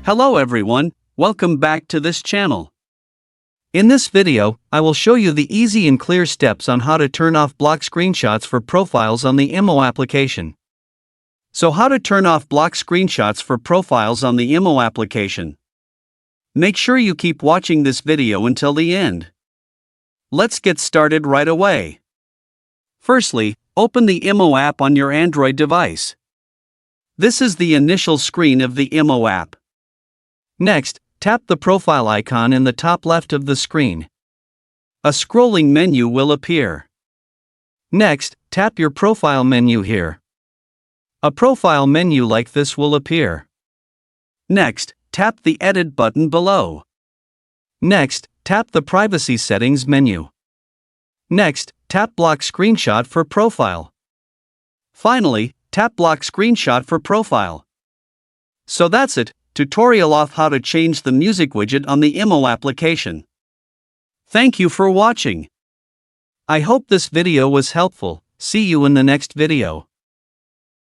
Hello everyone, welcome back to this channel. In this video, I will show you the easy and clear steps on how to turn off block screenshots for profiles on the IMO application. So how to turn off block screenshots for profiles on the IMO application. Make sure you keep watching this video until the end. Let's get started right away. Firstly, open the IMO app on your Android device. This is the initial screen of the IMO app. Next, tap the profile icon in the top left of the screen. A scrolling menu will appear. Next, tap your profile menu here. A profile menu like this will appear. Next, tap the Edit button below. Next, tap the Privacy Settings menu. Next, tap Block Screenshot for Profile. Finally, tap Block Screenshot for Profile. So that's it. Tutorial of how to change the music widget on the IMO application. Thank you for watching. I hope this video was helpful. See you in the next video.